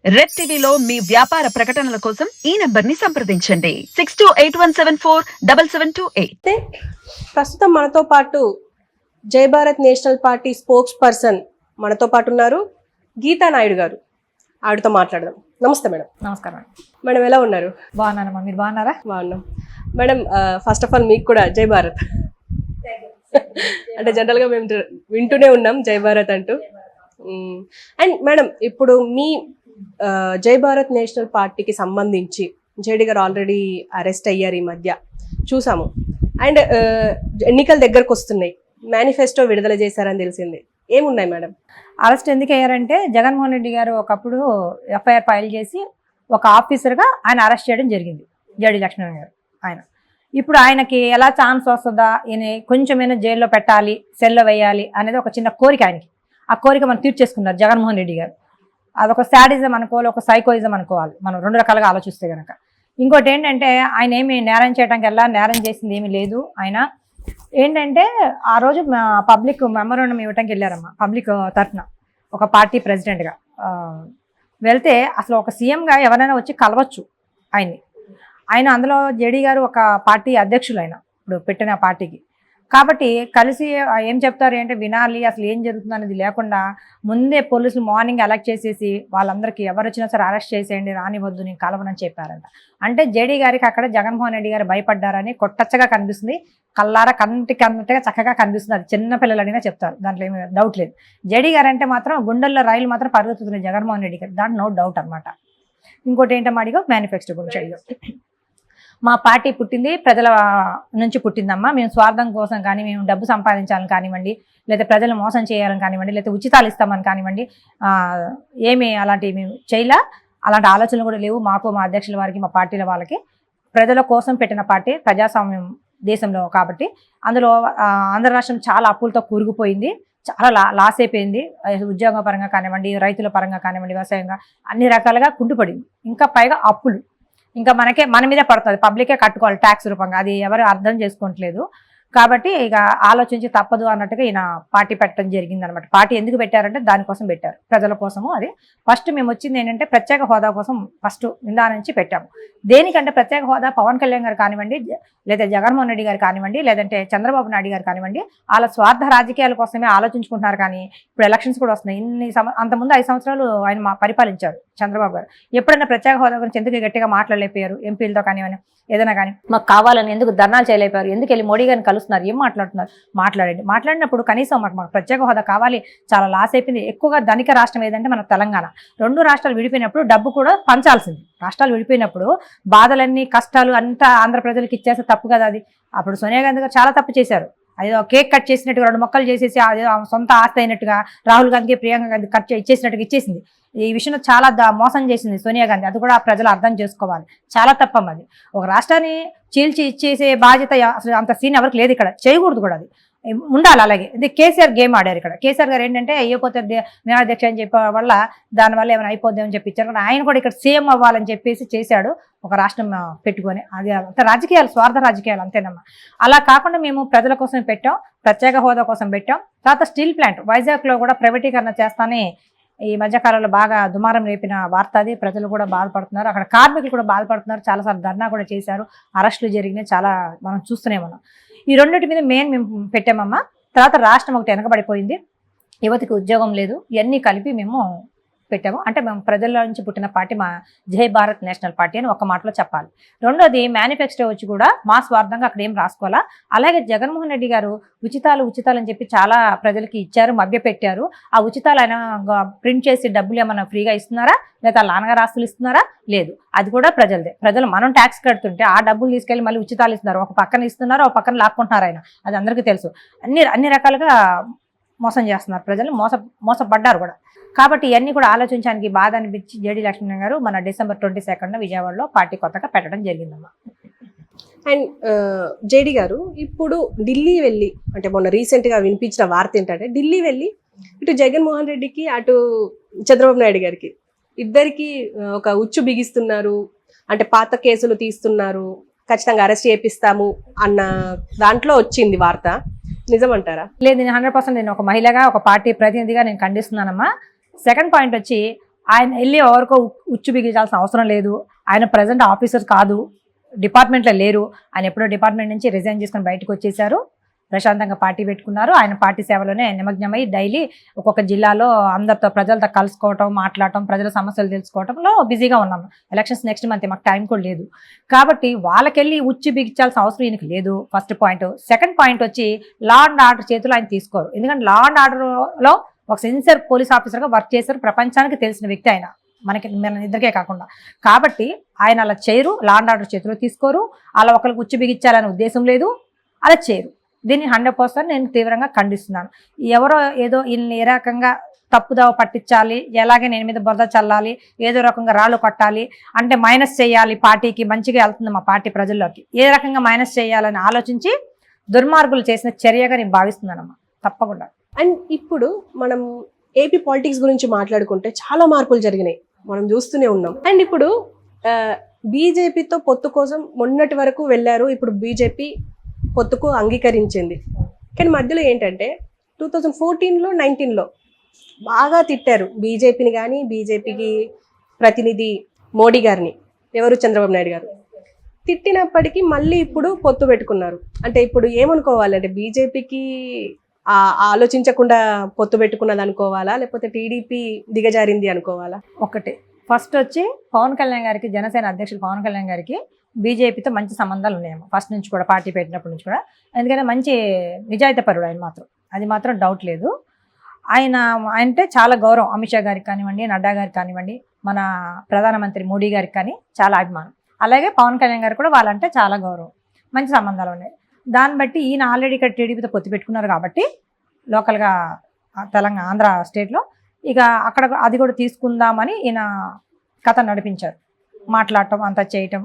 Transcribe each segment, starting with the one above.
Red టీవీలో మీ వ్యాపార ప్రకటనల కోసం ఈ నంబర్ ని సంప్రదించండి 6281747728. ప్రస్తుతం మనతో పాటు జై Bharat national party spokes person మనతో పాటు ఉన్నారు గీతా నాయుడు గారు. ఆవిడతో మాట్లాడదాం. నమస్తే మేడం. నమస్కారం మేడం, ఎలా ఉన్నారు? బాగున్నానమ్మా, మీరు బాగున్నారా? బాగున్నాం మేడం. ఫస్ట్ ఆఫ్ ఆల్ మీకు కూడా జై భారత్. అంటే జనరల్గా మేము వింటూనే ఉన్నాం జై భారత్ అంటూ. అండ్ మేడం, ఇప్పుడు మీ జై భారత్ నేషనల్ పార్టీకి సంబంధించి జేడీ గారు ఆల్రెడీ అరెస్ట్ అయ్యారు, ఈ మధ్య చూసాము. అండ్ ఎన్నికల దగ్గరకు వస్తున్నాయి, మేనిఫెస్టో విడుదల చేశారని తెలిసింది. ఏమున్నాయి మేడం? అరెస్ట్ ఎందుకు అయ్యారంటే జగన్మోహన్ రెడ్డి గారు ఒకప్పుడు ఎఫ్ఐఆర్ ఫైల్ చేసి ఒక ఆఫీసర్గా ఆయన అరెస్ట్ చేయడం జరిగింది, జేడీ లక్ష్మణ్ గారు. ఆయన ఇప్పుడు ఆయనకి ఎలా ఛాన్స్ వస్తుందా, ఈయన కొంచెమైనా జైల్లో పెట్టాలి, సెల్లో వేయాలి అనేది ఒక చిన్న కోరిక ఆయనకి. ఆ కోరిక మనం తీర్చేసుకున్నారు జగన్మోహన్ రెడ్డి గారు. అదొక శాడిజం అనుకోవాలి, ఒక సైకోయిజం అనుకోవాలి మనం రెండు రకాలుగా ఆలోచిస్తే కనుక. ఇంకోటి ఏంటంటే ఆయన ఏమి నేరం చేయడానికి నేరం చేసింది ఏమీ లేదు. ఆయన ఏంటంటే ఆ రోజు పబ్లిక్ మెమోరాండం ఇవ్వడానికి వెళ్ళారమ్మా, పబ్లిక్ తరఫున ఒక పార్టీ ప్రెసిడెంట్గా వెళ్తే అసలు ఒక సీఎంగా ఎవరైనా వచ్చి కలవచ్చు ఆయన్ని. ఆయన అందులో జేడీ గారు ఒక పార్టీ అధ్యక్షులు, ఆయన ఇప్పుడు పెట్టిన పార్టీకి. కాబట్టి కలిసి ఏం చెప్తారు అంటే వినాలి, అసలు ఏం జరుగుతుంది అనేది లేకుండా ముందే పోలీసులు మార్నింగ్ అలర్ట్ చేసేసి వాళ్ళందరికీ ఎవరు వచ్చినా సరే అరెస్ట్ చేసేయండి, రానివద్దు, నేను కలవనని చెప్పారంట. అంటే జేడీ గారికి అక్కడ జగన్మోహన్ రెడ్డి గారు భయపడ్డారని కొట్టచ్చగా కనిపిస్తుంది, కల్లారా కంటికి అన్నట్టుగా చక్కగా కనిపిస్తుంది. అది చిన్న పిల్లలు అడిగినా చెప్తారు, దాంట్లో ఏమి డౌట్ లేదు. జేడీ గారు అంటే మాత్రం గుండెల్లో రైలు మాత్రం పరుగుతుంది జగన్మోహన్ రెడ్డి గారు, దాంట్లో నో డౌట్ అనమాట. ఇంకోటి ఏంటమ్మా అడిగో, మేనిఫెస్టో గురించి అడిగో. మా పార్టీ పుట్టింది ప్రజల నుంచి పుట్టిందమ్మా. మేము స్వార్థం కోసం కానీ, మేము డబ్బు సంపాదించాలని కానివ్వండి, లేదా ప్రజలు మోసం చేయాలని కానివ్వండి, లేదా ఉచితాలు ఇస్తామని కానివ్వండి, ఏమి అలాంటివి మేము చేయలా. అలాంటి ఆలోచనలు కూడా లేవు మాకు, మా అధ్యక్షుల వారికి, మా పార్టీల వాళ్ళకి. ప్రజల కోసం పెట్టిన పార్టీ, ప్రజాస్వామ్యం దేశంలో కాబట్టి. అందులో ఆంధ్ర రాష్ట్రం చాలా అప్పులతో కూరుకుపోయింది, చాలా లాస్ అయిపోయింది. ఉద్యోగ పరంగా కానివ్వండి, రైతుల పరంగా కానివ్వండి, వ్యవసాయంగా అన్ని రకాలుగా కుంటుపడింది. ఇంకా పైగా అప్పులు ఇంకా మన మీద పడుతుంది, పబ్లికే కట్టుకోవాలి ట్యాక్స్ రూపంగా. అది ఎవరు అర్థం చేసుకోవట్లేదు. కాబట్టి ఇక ఆలోచించి తప్పదు అన్నట్టుగా ఈయన పార్టీ పెట్టడం జరిగింది అనమాట. పార్టీ ఎందుకు పెట్టారంటే దానికోసం పెట్టారు, ప్రజల కోసము. అది ఫస్ట్ మేము వచ్చింది ఏంటంటే ప్రత్యేక హోదా కోసం ఫస్ట్ నిందా నుంచి పెట్టాము. దేనికంటే ప్రత్యేక హోదా పవన్ కళ్యాణ్ గారు కానివ్వండి, లేదా జగన్మోహన్ రెడ్డి గారు కానివ్వండి, లేదంటే చంద్రబాబు నాయుడు గారు కానివ్వండి, వాళ్ళ స్వార్థ రాజకీయాల కోసమే ఆలోచించుకుంటున్నారు. కానీ ఇప్పుడు ఎలక్షన్స్ కూడా వస్తున్నాయి. అంతకుముందు 5 సంవత్సరాలు ఆయన పరిపాలించారు చంద్రబాబు గారు. ఎప్పుడైనా ప్రత్యేక హోదా గురించి ఎందుకు గట్టిగా మాట్లాడలేకపోయారు? ఎంపీలతో కానివ్వండి, ఏదైనా కానీ మాకు కావాలని ఎందుకు ధర్నాలు చేయలేకపోయారు? ఎందుకు వెళ్ళి మోడీ గారిని కలుస్తున్నారు? ఏం మాట్లాడుతున్నారు? మాట్లాడినప్పుడు కనీసం మాకు ప్రత్యేక హోదా కావాలి, చాలా లాస్ అయిపోయింది. ఎక్కువగా ధనిక రాష్ట్రం ఏదంటే మన తెలంగాణ. 2 రాష్ట్రాలు విడిపోయినప్పుడు డబ్బు కూడా పంచాల్సింది. రాష్ట్రాలు విడిపోయినప్పుడు బాధలన్నీ కష్టాలు అంతా ఆంధ్ర ప్రజలకు ఇచ్చేస్తే తప్పు కదా అది. అప్పుడు సోనియా గాంధీ గారు చాలా తప్పు చేశారు. అదేదో కేక్ కట్ చేసినట్టుగా 2 మొక్కలు చేసేసి అదే సొంత ఆస్తి అయినట్టుగా రాహుల్ గాంధీ, ప్రియాంక గాంధీ ఇచ్చేసినట్టుగా ఇచ్చేసింది. ఈ విషయంలో చాలా మోసం చేసింది సోనియా గాంధీ. అది కూడా ప్రజలు అర్థం చేసుకోవాలి, చాలా తప్పం అది. ఒక రాష్ట్రాన్ని చీల్చి ఇచ్చేసే బాధ్యత అసలు అంత సీన్ ఎవరికి లేదు, ఇక్కడ చేయకూడదు కూడా, అది ఉండాలి. అలాగే ఇది కేసీఆర్ గేమ్ ఆడారు ఇక్కడ. కేసీఆర్ గారు ఏంటంటే అయిపోతే నిరాధ్యక్ష అని చెప్పే వల్ల దానివల్ల ఏమైనా అయిపోద్దామని చెప్పి ఇచ్చారు. కానీ ఆయన కూడా ఇక్కడ సీఎం అవ్వాలని చెప్పేసి చేశాడు, ఒక రాష్ట్రం పెట్టుకొని. అది అంత రాజకీయాలు, స్వార్థ రాజకీయాలు అంతేనమ్మా. అలా కాకుండా మేము ప్రజల కోసం పెట్టాం, ప్రత్యేక హోదా కోసం పెట్టాం. తర్వాత స్టీల్ ప్లాంట్ వైజాగ్లో కూడా ప్రైవేటీకరణ చేస్తానే ఈ మధ్యకాలంలో బాగా దుమారం రేపిన వార్త అది. ప్రజలు కూడా బాధపడుతున్నారు, అక్కడ కార్మికులు కూడా బాధపడుతున్నారు. చాలాసార్లు ధర్నా కూడా చేశారు, అరెస్టులు జరిగినాయి, చాలా మనం చూస్తూనే ఉన్నాం. ఈ రెండింటి మీద మెయిన్ మేము పెట్టామమ్మా. తర్వాత రాష్ట్రం ఒకటి వెనకబడిపోయింది, యువతికి ఉద్యోగం లేదు, ఇవన్నీ కలిపి మేము పెట్టాము. అంటే మేము ప్రజల నుంచి పుట్టిన పార్టీ మా జై భారత్ నేషనల్ పార్టీ అని ఒక మాటలో చెప్పాలి. రెండోది మేనిఫెస్టో వచ్చి కూడా మా స్వార్థంగా అక్కడ ఏం రాసుకోవాలా. అలాగే జగన్మోహన్ రెడ్డి గారు ఉచితాలు అని చెప్పి చాలా ప్రజలకి ఇచ్చారు, మభ్యపెట్టారు. ఆ ఉచితాలు ఆయన ప్రింట్ చేసి డబ్బులు ఏమన్నా ఫ్రీగా ఇస్తున్నారా, లేదా నాన్నగారు ఆస్తులు ఇస్తున్నారా? లేదు, అది కూడా ప్రజలదే. ప్రజలు మనం ట్యాక్స్ కడుతుంటే ఆ డబ్బులు తీసుకెళ్ళి మళ్ళీ ఉచితాలు ఇస్తున్నారు. ఒక పక్కన ఇస్తున్నారు, ఒక పక్కన లాక్కుంటున్నారు ఆయన. అది అందరికీ తెలుసు. అన్ని రకాలుగా మోసం చేస్తున్నారు ప్రజలు, మోసపడ్డారు కూడా. కాబట్టి ఇవన్నీ కూడా ఆలోచించడానికి బాధ అనిపించి జేడీ లక్ష్మణ్ గారు మన December 22 విజయవాడలో పార్టీ కొత్తగా పెట్టడం జరిగిందమ్మా. అండ్ జేడీ గారు ఇప్పుడు ఢిల్లీ వెళ్ళి, అంటే మొన్న రీసెంట్గా వినిపించిన వార్త ఏంటంటే ఢిల్లీ వెళ్ళి ఇటు జగన్మోహన్ రెడ్డికి అటు చంద్రబాబు నాయుడు గారికి ఇద్దరికి ఒక ఉచ్చు బిగిస్తున్నారు. అంటే పాత కేసులు తీస్తున్నారు, ఖచ్చితంగా అరెస్ట్ చేపిస్తాము అన్న దాంట్లో వచ్చింది వార్త. నిజమంటారా? లేదు, నేను 100% నేను ఒక మహిళగా, ఒక పార్టీ ప్రతినిధిగా నేను ఖండిస్తున్నానమ్మా. సెకండ్ పాయింట్ వచ్చి ఆయన వెళ్ళి ఎవరికో ఉచ్చు బిగించాల్సిన అవసరం లేదు. ఆయన ప్రజెంట్ ఆఫీసర్ కాదు, డిపార్ట్మెంట్లో లేరు. ఆయన ఎప్పుడో డిపార్ట్మెంట్ నుంచి రిజైన్ చేసుకొని బయటకు వచ్చేసారు. ప్రశాంతంగా పార్టీ పెట్టుకున్నారు. ఆయన పార్టీ సేవలోనే నిమగ్నమై డైలీ ఒక్కొక్క జిల్లాలో అందరితో ప్రజలతో కలుసుకోవటం, మాట్లాడటం, ప్రజల సమస్యలు తెలుసుకోవటంలో బిజీగా ఉన్నాము. ఎలక్షన్స్ నెక్స్ట్ మంత్, మాకు టైం కూడా లేదు. కాబట్టి వాళ్ళకెళ్ళి ఉచ్చి బిగించాల్సిన అవసరం ఈయనకి లేదు. First point. సెకండ్ పాయింట్ వచ్చి లా అండ్ ఆర్డర్ చేతులు ఆయన తీసుకోరు. ఎందుకంటే లా అండ్ ఆర్డర్లో ఒక సిన్సియర్ పోలీస్ ఆఫీసర్గా వర్క్ చేశారు. ప్రపంచానికి తెలిసిన వ్యక్తి ఆయన, మన ఇద్దరికే కాకుండా. కాబట్టి ఆయన అలా చేయరు. లా అండ్ ఆర్డర్ చేతిలో తీసుకోరు. అలా ఒకరికి ఉచ్చి బిగించాలనే ఉద్దేశం లేదు, అలా చేయరు. దీన్ని 100% నేను తీవ్రంగా ఖండిస్తున్నాను. ఎవరో ఏదో ఈయన్ని ఏ రకంగా తప్పుదావ పట్టించాలి, ఎలాగే నేను మీద బురద చల్లాలి, ఏదో రకంగా రాళ్ళు కొట్టాలి, అంటే మైనస్ చేయాలి, పార్టీకి మంచిగా వెళ్తుంది మా పార్టీ ప్రజల్లోకి, ఏ రకంగా మైనస్ చేయాలని ఆలోచించి దుర్మార్గులు చేసిన చర్యగా నేను భావిస్తున్నానమ్మా, తప్పకుండా. అండ్ ఇప్పుడు మనం ఏపీ పాలిటిక్స్ గురించి మాట్లాడుకుంటే చాలా మార్పులు జరిగినాయి, మనం చూస్తూనే ఉన్నాం. అండ్ ఇప్పుడు బీజేపీతో పొత్తు కోసం మొన్నటి వరకు వెళ్ళారు. ఇప్పుడు బీజేపీ పొత్తుకు అంగీకరించింది. కానీ మధ్యలో ఏంటంటే 2014లో 19లో బాగా తిట్టారు బీజేపీని, కానీ బీజేపీకి ప్రతినిధి మోడీ గారిని, ఎవరు చంద్రబాబు నాయుడు గారు. తిట్టినప్పటికీ మళ్ళీ ఇప్పుడు పొత్తు పెట్టుకున్నారు. అంటే ఇప్పుడు ఏమనుకోవాలంటే బీజేపీకి ఆలోచించకుండా పొత్తు పెట్టుకున్నది అనుకోవాలా, లేకపోతే టీడీపీ దిగజారింది అనుకోవాలా? ఒకటి ఫస్ట్ వచ్చి పవన్ కళ్యాణ్ గారికి, జనసేన అధ్యక్షుడు పవన్ కళ్యాణ్ గారికి బీజేపీతో మంచి సంబంధాలు ఉన్నాయేమో ఫస్ట్ నుంచి కూడా, పార్టీ పెట్టినప్పటి నుంచి కూడా. ఎందుకంటే మంచి నిజాయితీపరుడు ఆయన మాత్రం, అది మాత్రం డౌట్ లేదు. ఆయన అంటే చాలా గౌరవం. అమిత్ షా గారికి కానివ్వండి, నడ్డా గారికి కానివ్వండి, మన ప్రధానమంత్రి మోడీ గారికి కానీ చాలా అభిమానం. అలాగే పవన్ కళ్యాణ్ గారికి కూడా వాళ్ళంటే చాలా గౌరవం, మంచి సంబంధాలు ఉన్నాయి. దాన్ని బట్టి ఈయన ఆల్రెడీ ఇక్కడ టీడీపీతో పొత్తు పెట్టుకున్నారు కాబట్టి లోకల్గా తెలంగాణ, ఆంధ్ర స్టేట్లో, ఇక అక్కడ అది కూడా తీసుకుందామని ఈయన కథ నడిపించారు. మాట్లాడటం అంతా చేయటం.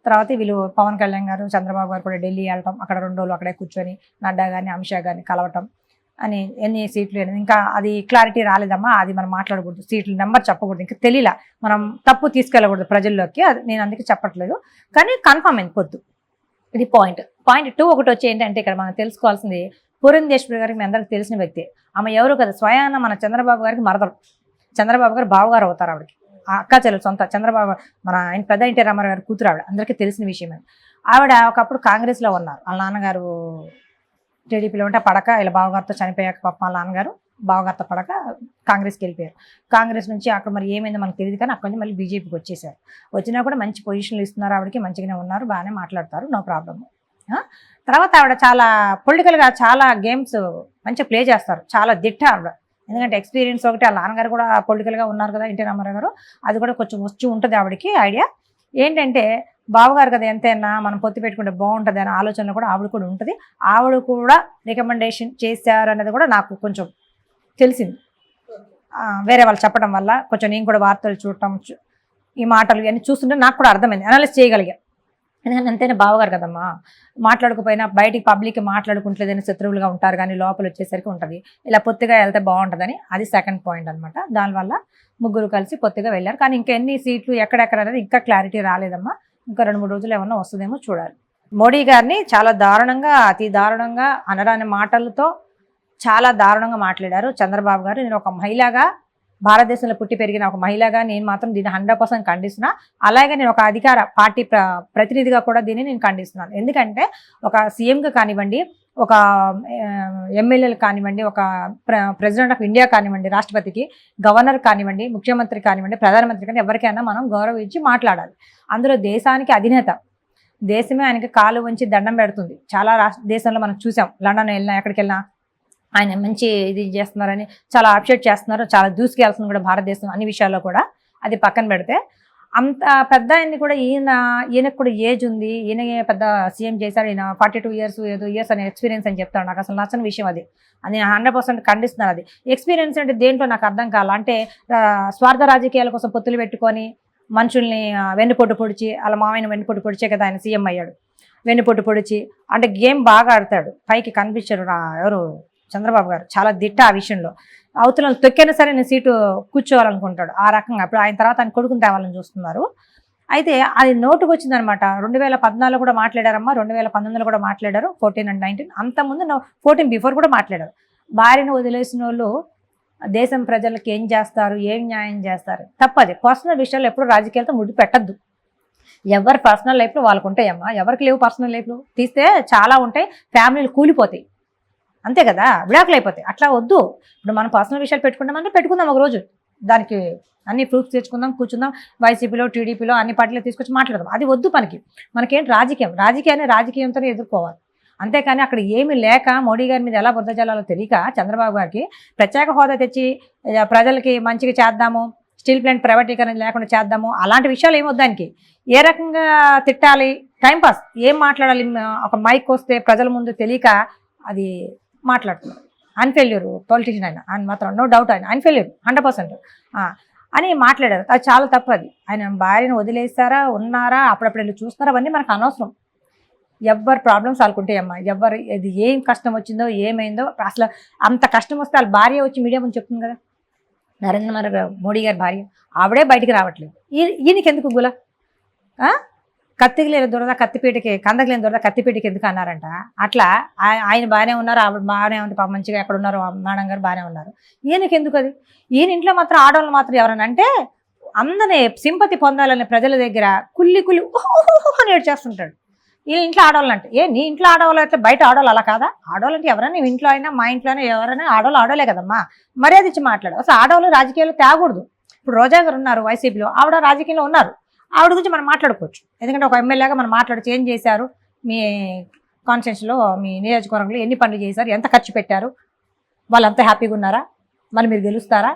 తర్వాత వీళ్ళు పవన్ కళ్యాణ్ గారు, చంద్రబాబు గారు కూడా ఢిల్లీ వెళ్ళటం, అక్కడ 2 రోజులు అక్కడే కూర్చొని నడ్డా గారిని, అమిత్ షా గారిని కలవటం అని. ఎన్ని సీట్లు ఇంకా అది క్లారిటీ రాలేదమ్మా, అది మనం మాట్లాడకూడదు, సీట్ల నెంబర్ చెప్పకూడదు, ఇంకా తెలియలా, మనం తప్పు తీసుకెళ్ళకూడదు ప్రజల్లోకి, అది నేను అందుకే చెప్పట్లేదు. కానీ కన్ఫర్మ్ అయింది పొత్తు. ఇది పాయింట్ 2. ఒకటి వచ్చి ఏంటంటే ఇక్కడ మనం తెలుసుకోవాల్సింది, పురంధేశ్వరి గారికి మీ అందరికి తెలిసిన వ్యక్తి. ఆమె ఎవరు కదా, స్వయాన మన చంద్రబాబు గారికి మరదలు, చంద్రబాబు గారు బావగారు అవుతారు ఆవిడకి, అక్క చెల్లెలు సొంత. చంద్రబాబు మన ఆయన పెద్ద ఎన్టీ రామారావు గారు కూతురు ఆవిడ, అందరికీ తెలిసిన విషయమే. ఆవిడ ఒకప్పుడు కాంగ్రెస్లో ఉన్నారు. వాళ్ళ నాన్నగారు టీడీపీలో ఉంటే పడక, ఇలా బావగారితో చనిపోయాక పాప వాళ్ళ నాన్నగారు బావగారితో పడక కాంగ్రెస్కి వెళ్ళిపోయారు. కాంగ్రెస్ నుంచి అక్కడ మరి ఏమైందో మనకు తెలియదు, కానీ అక్కడి నుంచి మళ్ళీ బీజేపీకి వచ్చేసారు. వచ్చినా కూడా మంచి పొజిషన్లు ఇస్తున్నారు ఆవిడకి, మంచిగానే ఉన్నారు, బాగానే మాట్లాడతారు, నో ప్రాబ్లమ్. తర్వాత ఆవిడ చాలా పొలిటికల్గా చాలా గేమ్స్ మంచిగా ప్లే చేస్తారు, చాలా దిట్ట ఆవిడ. ఎందుకంటే ఎక్స్పీరియన్స్ ఒకటి, వాళ్ళ నాన్నగారు కూడా పొలిటికల్గా ఉన్నారు కదా, ఎన్టీ రామారావు గారు, అది కూడా కొంచెం వచ్చి ఉంటుంది ఆవిడకి ఐడియా. ఏంటంటే బావగారు కదా ఎంతైనా మనం పొత్తు పెట్టుకుంటే బాగుంటుంది అనే ఆలోచనలో కూడా ఆవిడ కూడా ఉంటుంది. ఆవిడ కూడా రికమెండేషన్ చేశారు అనేది కూడా నాకు కొంచెం తెలిసింది, వేరే వాళ్ళు చెప్పడం వల్ల. కొంచెం నేను కూడా వార్తలు చూడటం, ఈ మాటలు ఇవన్నీ చూస్తుంటే నాకు కూడా అర్థమైంది, అనలైజ్ చేయగలిగా. ఎందుకంటే అంతేనా బావగారు కదమ్మా, మాట్లాడుకుపోయినా బయటికి పబ్లిక్ మాట్లాడుకుంటలేదని శత్రువులుగా ఉంటారు, కానీ లోపల వచ్చేసరికి ఉంటుంది ఇలా పొత్తుగా వెళ్తే బాగుంటుందని. అది సెకండ్ పాయింట్ అనమాట. దానివల్ల ముగ్గురు కలిసి పొత్తుగా వెళ్ళారు. కానీ ఇంకా ఎన్ని సీట్లు ఎక్కడెక్కడ అనేది ఇంకా క్లారిటీ రాలేదమ్మా. ఇంకా 2-3 రోజులు ఏమన్నా వస్తుందేమో చూడాలి. మోడీ గారిని చాలా దారుణంగా, అతి దారుణంగా, అనరాని మాటలతో చాలా దారుణంగా మాట్లాడారు చంద్రబాబు గారు. నేను ఒక మహిళగా, భారతదేశంలో పుట్టి పెరిగిన ఒక మహిళగా నేను మాత్రం దీన్ని 100% ఖండిస్తున్నా. అలాగే నేను ఒక అధికార పార్టీ ప్రతినిధిగా కూడా దీన్ని నేను ఖండిస్తున్నాను. ఎందుకంటే ఒక సీఎంగా కానివ్వండి, ఒక ఎమ్మెల్యేలు కానివ్వండి, ఒక ప్రెసిడెంట్ ఆఫ్ ఇండియా కానివ్వండి, రాష్ట్రపతికి, గవర్నర్ కానివ్వండి, ముఖ్యమంత్రి కానివ్వండి, ప్రధానమంత్రి కానీ ఎవరికైనా మనం గౌరవించి మాట్లాడాలి. అందులో దేశానికి అధినేత, దేశమే ఆయనకి కాలు వంచి దండం పెడుతుంది. చాలా దేశంలో మనం చూసాం, లండన్ వెళ్ళినా ఎక్కడికి వెళ్ళినా ఆయన మంచి ఇది చేస్తున్నారని చాలా అప్డేట్ చేస్తున్నారు, చాలా దూసుకెళ్తుంది కూడా భారతదేశం అన్ని విషయాల్లో కూడా. అది పక్కన పెడితే అంత పెద్ద ఆయన్ని కూడా ఈయనకు కూడా ఏజ్ ఉంది, ఈయన పెద్ద సీఎం చేశారు, ఈయన 42 years ఏదో ఇయర్స్ అనే ఎక్స్పీరియన్స్ అని చెప్తాడు. నాకు అసలు నచ్చని విషయం అది, నేను 100% ఖండిస్తున్నాను. అది ఎక్స్పీరియన్స్ అంటే దేంట్లో నాకు అర్థం కాల. అంటే స్వార్థ రాజకీయాల కోసం పొత్తులు పెట్టుకొని మనుషుల్ని వెన్నుపోటు పొడిచి, అలా మామయ్యని వెన్నుపోటు పొడిచే కదా ఆయన సీఎం అయ్యాడు. వెన్నుపోటు పొడిచి అంటే గేమ్ బాగా ఆడతాడు, పైకి కనిపించారు ఎవరు చంద్రబాబు గారు, చాలా దిట్ట ఆ విషయంలో. అవతలను తొక్కైనా సరే నేను సీటు కూర్చోవాలనుకుంటాడు ఆ రకంగా. అప్పుడు ఆయన తర్వాత ఆయన కొడుకుని తేవాలని చూస్తున్నారు. అయితే అది నోటుకు వచ్చిందనమాట. 2014 కూడా మాట్లాడారమ్మా, 2019 కూడా మాట్లాడారు, 14 and 19. అంతకుముందు 14 బిఫోర్ కూడా మాట్లాడారు. భార్యను వదిలేసిన వాళ్ళు దేశం ప్రజలకు ఏం చేస్తారు, ఏం న్యాయం చేస్తారు, తప్పది. పర్సనల్ విషయాలు ఎప్పుడు రాజకీయాలతో ముడి పెట్టద్దు. ఎవరి పర్సనల్ లైఫ్లో వాళ్ళకు ఉంటాయమ్మా, ఎవరికి లేవు పర్సనల్ లైఫ్లో? తీస్తే చాలా ఉంటాయి, ఫ్యామిలీలు కూలిపోతాయి, అంతే కదా, విడాకులు అయిపోతాయి. అట్లా వద్దు. ఇప్పుడు మనం పర్సనల్ విషయాలు పెట్టుకుంటామంటే పెట్టుకుందాం ఒక రోజు, దానికి అన్ని ప్రూఫ్స్ తెచ్చుకుందాం, కూర్చుందాం, వైసీపీలో టీడీపీలో అన్ని పార్టీలో తీసుకొచ్చి మాట్లాడదాం. అది వద్దు. మనకేంటి రాజకీయాన్ని రాజకీయంతోనే ఎదుర్కోవాలి. అంతేకాని అక్కడ ఏమీ లేక మోడీ గారి మీద ఎలా బుద్ధ జల్లాలో తెలియక చంద్రబాబు గారికి ప్రత్యేక హోదా తెచ్చి ప్రజలకి మంచిగా చేద్దాము, స్టీల్ ప్లాంట్ ప్రైవేటీకరణ లేకుండా చేద్దాము, అలాంటి విషయాలు ఏమొద్దు. దానికి ఏ రకంగా తిట్టాలి, టైంపాస్ ఏం మాట్లాడాలి, ఒక మైక్ వస్తే ప్రజల ముందు తెలియక అది మాట్లాడుతున్నారు. అన్ఫెయిల్యూర్ పొలిటీషియన్ ఆయన మాత్రం నో డౌట్, ఆయన అన్ఫెయిల్యూర్ 100% అని మాట్లాడారు. అది చాలా తప్పు. అది ఆయన భార్యను వదిలేస్తారా, ఉన్నారా, అప్పుడప్పుడు వెళ్ళి చూస్తారా, అవన్నీ మనకు అనవసరం. ఎవరి ప్రాబ్లమ్స్ వాళ్ళకుంటాయమ్మా. ఎవరు ఇది ఏం కష్టం వచ్చిందో ఏమైందో, అసలు అంత కష్టం వస్తే వాళ్ళ భార్య వచ్చి మీడియా ముందు చెప్తుంది కదా, నరేంద్ర మోడీ గారి భార్య, ఆవిడే బయటికి రావట్లేదు. ఈయనకి ఎందుకు గుల? కత్తికి లేని దొరద కత్తిపీటకి, కందకి లేని దొరద కత్తిపీటకి ఎందుకు అన్నారంట. అట్లా ఆయన బాగానే ఉన్నారు, ఆవిడ బాగానే ఉంది, మంచిగా ఎక్కడ ఉన్నారు, మేడం గారు బాగానే ఉన్నారు. ఈయనకి ఎందుకు అది? ఈయన ఇంట్లో మాత్రం ఆడవాళ్ళు మాత్రం ఎవరైనా అంటే అందరినీ సింపతి పొందాలనే ప్రజల దగ్గర కుల్లి అని ఏడ్చేస్తుంటాడు. వీళ్ళ ఇంట్లో ఆడవాళ్ళు అంటే నీ ఇంట్లో ఆడవాళ్ళు అయితే బయట ఆడవాళ్ళు అలా కాదా? ఆడవాళ్ళు అంటే ఎవరైనా నీ ఇంట్లో అయినా మా ఇంట్లో అయినా ఎవరైనా ఆడవాళ్ళే కదమ్మా, మర్యాద ఇచ్చి మాట్లాడు. అసలు ఆడవాళ్ళు రాజకీయాలు తేకూడదు. ఇప్పుడు రోజా గారు ఉన్నారు వైసీపీలో, ఆవిడ రాజకీయంలో ఉన్నారు, ఆవిడ గురించి మనం మాట్లాడుకోవచ్చు. ఎందుకంటే ఒక ఎమ్మెల్యేగా మనం మాట్లాడచ్చు. ఏం చేశారు మీ కాన్స్టిట్యూన్సీలో, మీ నియోజకవర్గంలో ఎన్ని పనులు చేశారు, ఎంత ఖర్చు పెట్టారు, వాళ్ళంతా హ్యాపీగా ఉన్నారా, మళ్ళీ మీరు గెలుస్తారా,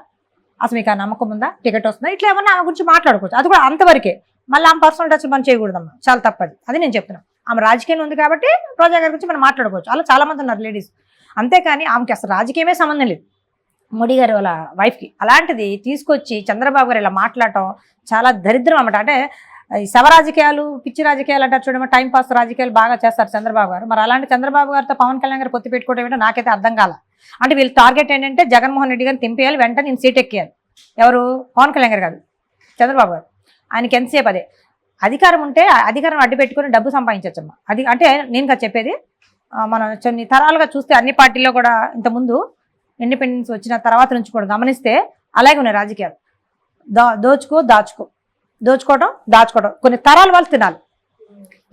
అసలు మీకు ఆ నమ్మకం ఉందా, టికెట్ వస్తుందా, ఇట్లా ఏమన్నా ఆమె గురించి మాట్లాడుకోవచ్చు. అది కూడా అంతవరకే. మళ్ళీ ఆమె పర్సనల్ టచ్ మనం చేయకూడదమ్మా, చాలా తప్పది. అది నేను చెప్తున్నాను. ఆమె రాజకీయం ఉంది కాబట్టి రోజా గారి గురించి మనం మాట్లాడుకోవచ్చు. అలా చాలామంది ఉన్నారు లేడీస్. అంతేకాని ఆమెకి అసలు రాజకీయమే సంబంధం లేదు మోడీ గారి వాళ్ళ వైఫ్కి. అలాంటిది తీసుకొచ్చి చంద్రబాబు గారు ఇలా మాట్లాడటం చాలా దరిద్రం అన్నమాట. అంటే ఈ శవ రాజకీయాలు, పిచ్చి రాజకీయాలు అంటారు చూడమో, టైంపాస్ రాజకీయాలు బాగా చేస్తారు చంద్రబాబు గారు. మరి అలాంటి చంద్రబాబు గారితో పవన్ కళ్యాణ్ గారు పొత్తు పెట్టుకోవడం ఏంటో నాకైతే అర్థం కాల. అంటే వీళ్ళ టార్గెట్ ఏంటంటే జగన్మోహన్ రెడ్డి గారిని తింపేయాలి, వెంటనే నేను సీట్ ఎక్కేయాలి. ఎవరు? పవన్ కళ్యాణ్ గారు కాదు, చంద్రబాబు గారు. ఆయనకి ఎంతసేపు అదే అధికారం ఉంటే అధికారం అడ్డు పెట్టుకుని డబ్బు సంపాదించవచ్చమ్మా. అది అంటే నేను కదా చెప్పేది. మనం కొన్ని తరాలుగా చూస్తే అన్ని పార్టీల్లో కూడా ఇంతకుముందు ఇండిపెండెన్స్ వచ్చిన తర్వాత నుంచి కూడా గమనిస్తే అలాగే ఉన్నాయి రాజకీయాలు. దోచుకోవడం దాచుకోవడం. కొన్ని తరాల వాళ్ళు తినాలి.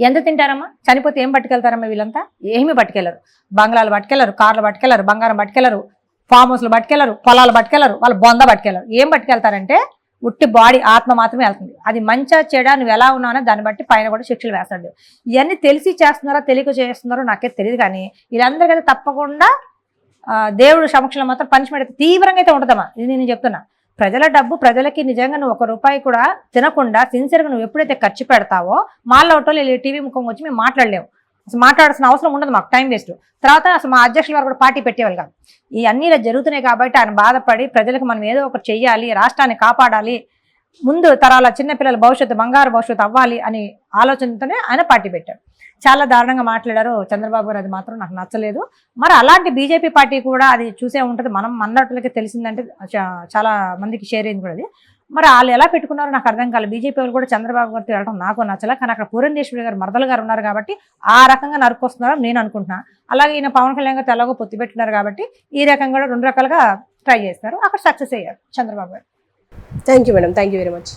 ఎంత తింటారమ్మా? చనిపోతే ఏం పట్టుకెళ్తారమ్మా వీళ్ళంతా? ఏమీ పట్టుకెళ్ళరు. బంగ్లాలు పట్టుకెళ్ళరు, కార్లు పట్టుకెళ్ళరు, బంగారం పట్టుకెళ్ళరు, ఫామ్ హౌస్లు పట్టుకెళ్ళరు, పొలాలు పట్టుకెళ్ళరు, వాళ్ళు బొంద పట్టుకెళ్ళరు. ఏం పట్టుకెళ్తారంటే ఉట్టి బాడీ, ఆత్మ మాత్రమే వెళ్తుంది. అది మంచిగా చెడా నువ్వు ఎలా ఉన్నావో దాన్ని బట్టి పైన కూడా శిక్షలు వేస్తాడు. ఇవన్నీ తెలిసి చేస్తున్నారో తెలియక చేస్తున్నారో నాకైతే తెలియదు. కానీ వీళ్ళందరికైతే తప్పకుండా దేవుడు సమక్షంలో మాత్రం పనిష్మెంట్ అయితే తీవ్రంగా అయితే ఉంటుందమ్మా. ఇది నేను చెప్తున్నా. ప్రజల డబ్బు ప్రజలకి నిజంగా నువ్వు 1 రూపాయి కూడా తినకుండా సిన్సియర్గా నువ్వు ఎప్పుడైతే ఖర్చు పెడతావో మాల్లో టీవీ ముఖం వచ్చి మేము మాట్లాడలేము. అసలు మాట్లాడాల్సిన అవసరం ఉండదు, మాకు టైం వేస్ట్. తర్వాత అసలు మా అధ్యక్షుల వారు కూడా పార్టీ పెట్టేవాళ్ళు కాదు. ఈ అన్నీ ఇలా జరుగుతున్నాయి కాబట్టి ఆయన బాధపడి ప్రజలకు మనం ఏదో ఒకటి చెయ్యాలి, రాష్ట్రాన్ని కాపాడాలి, ముందు తరాల చిన్నపిల్లల భవిష్యత్తు బంగారు భవిష్యత్తు అవ్వాలి అని ఆలోచనతోనే ఆయన పార్టీ పెట్టారు. చాలా దారుణంగా మాట్లాడారు చంద్రబాబు గారు. అది మాత్రం నాకు నచ్చలేదు. మరి అలాంటి బీజేపీ పార్టీ కూడా అది చూసే ఉంటుంది. మనం అన్నట్లకి తెలిసిందంటే చాలా మందికి షేర్ అయింది కూడా అది. మరి వాళ్ళు ఎలా పెట్టుకున్నారో నాకు అర్థం కాలేదు. బీజేపీ వాళ్ళు కూడా చంద్రబాబు గారితో వెళ్ళడం నాకు నచ్చలే. కానీ అక్కడ పురంధేశ్వరి గారు మరదలు గారు ఉన్నారు కాబట్టి ఆ రకంగా నరుకొస్తున్నారని నేను అనుకుంటున్నా. అలాగే ఈయన పవన్ కళ్యాణ్ గారితో ఎలాగో పొత్తు పెట్టినారు కాబట్టి ఈ రకంగా కూడా 2 రకాలుగా ట్రై చేస్తారు. అక్కడ సక్సెస్ అయ్యారు చంద్రబాబు గారు. Thank you madam, thank you very much.